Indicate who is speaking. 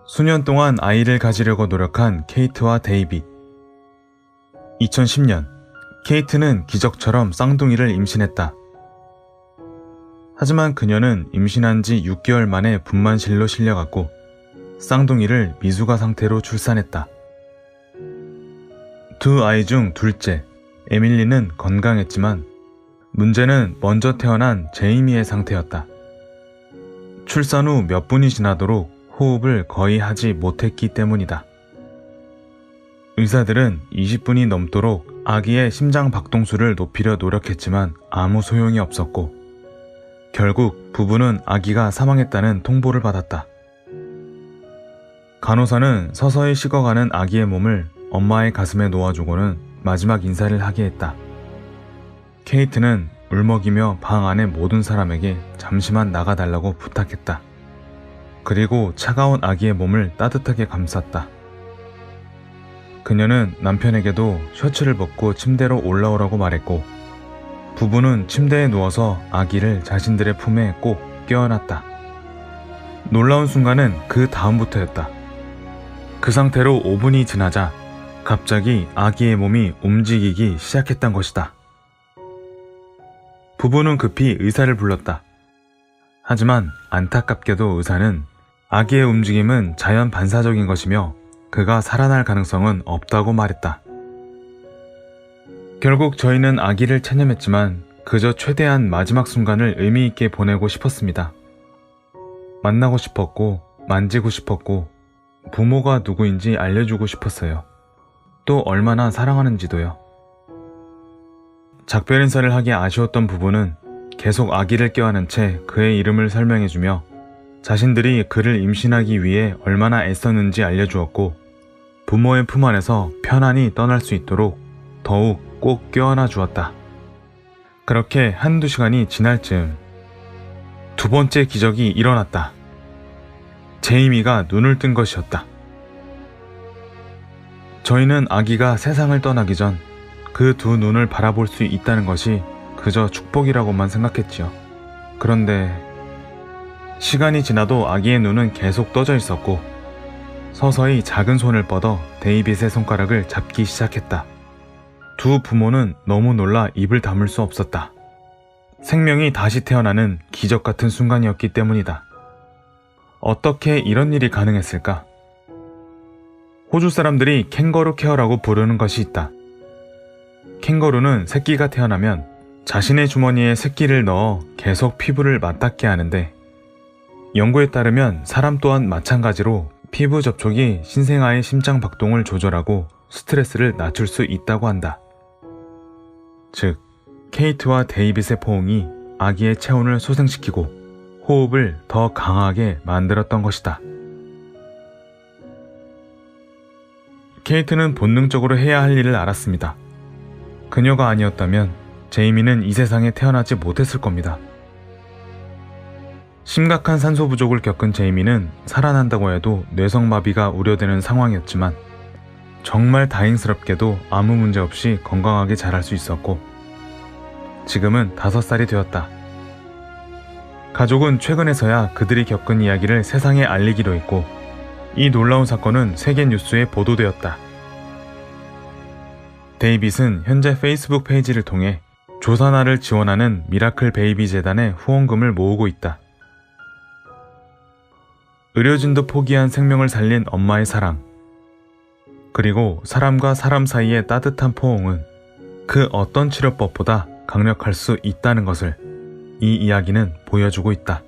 Speaker 1: 수년 동안 아이를 가지려고 노력한 케이트와 데이빗. 2010년, 케이트는 기적처럼 쌍둥이를 임신했다. 하지만 그녀는 임신한 지 6개월 만에 분만실로 실려갔고 쌍둥이를 미숙아 상태로 출산했다. 두 아이 중 둘째, 에밀리는 건강했지만 문제는 먼저 태어난 제이미의 상태였다. 출산 후 몇 분이 지나도록 호흡을 거의 하지 못했기 때문이다. 의사들은 20분이 넘도록 아기의 심장 박동수를 높이려 노력했지만 아무 소용이 없었고 결국 부부는 아기가 사망했다는 통보를 받았다. 간호사는 서서히 식어가는 아기의 몸을 엄마의 가슴에 놓아주고는 마지막 인사를 하게 했다. 케이트는 울먹이며 방 안의 모든 사람에게 잠시만 나가달라고 부탁했다. 그리고 차가운 아기의 몸을 따뜻하게 감쌌다. 그녀는 남편에게도 셔츠를 벗고 침대로 올라오라고 말했고 부부는 침대에 누워서 아기를 자신들의 품에 꼭 껴안았다. 놀라운 순간은 그 다음부터였다. 그 상태로 5분이 지나자 갑자기 아기의 몸이 움직이기 시작했던 것이다. 부부는 급히 의사를 불렀다. 하지만 안타깝게도 의사는 아기의 움직임은 자연 반사적인 것이며 그가 살아날 가능성은 없다고 말했다. 결국 저희는 아기를 체념했지만 그저 최대한 마지막 순간을 의미 있게 보내고 싶었습니다. 만나고 싶었고 만지고 싶었고 부모가 누구인지 알려주고 싶었어요. 또 얼마나 사랑하는지도요. 작별 인사를 하기 아쉬웠던 부부는 계속 아기를 껴안은 채 그의 이름을 설명해주며 자신들이 그를 임신하기 위해 얼마나 애썼는지 알려주었고 부모의 품 안에서 편안히 떠날 수 있도록 더욱 꼭 껴안아 주었다. 그렇게 한두 시간이 지날 즈음 두 번째 기적이 일어났다. 제이미가 눈을 뜬 것이었다. 저희는 아기가 세상을 떠나기 전 그 두 눈을 바라볼 수 있다는 것이 그저 축복이라고만 생각했지요. 그런데 시간이 지나도 아기의 눈은 계속 떠져 있었고 서서히 작은 손을 뻗어 데이빗의 손가락을 잡기 시작했다. 두 부모는 너무 놀라 입을 다물 수 없었다. 생명이 다시 태어나는 기적 같은 순간이었기 때문이다. 어떻게 이런 일이 가능했을까? 호주 사람들이 캥거루 케어라고 부르는 것이 있다. 캥거루는 새끼가 태어나면 자신의 주머니에 새끼를 넣어 계속 피부를 맞닿게 하는데 연구에 따르면 사람 또한 마찬가지로 피부 접촉이 신생아의 심장 박동을 조절하고 스트레스를 낮출 수 있다고 한다. 즉, 케이트와 데이빗의 포옹이 아기의 체온을 소생시키고 호흡을 더 강하게 만들었던 것이다. 케이트는 본능적으로 해야 할 일을 알았습니다. 그녀가 아니었다면 제이미는 이 세상에 태어나지 못했을 겁니다. 심각한 산소 부족을 겪은 제이미는 살아난다고 해도 뇌성마비가 우려되는 상황이었지만 정말 다행스럽게도 아무 문제 없이 건강하게 자랄 수 있었고 지금은 5살이 되었다. 가족은 최근에서야 그들이 겪은 이야기를 세상에 알리기로 했고 이 놀라운 사건은 세계 뉴스에 보도되었다. 데이빗은 현재 페이스북 페이지를 통해 조산아를 지원하는 미라클 베이비 재단에 후원금을 모으고 있다. 의료진도 포기한 생명을 살린 엄마의 사랑, 그리고 사람과 사람 사이의 따뜻한 포옹은 그 어떤 치료법보다 강력할 수 있다는 것을 이 이야기는 보여주고 있다.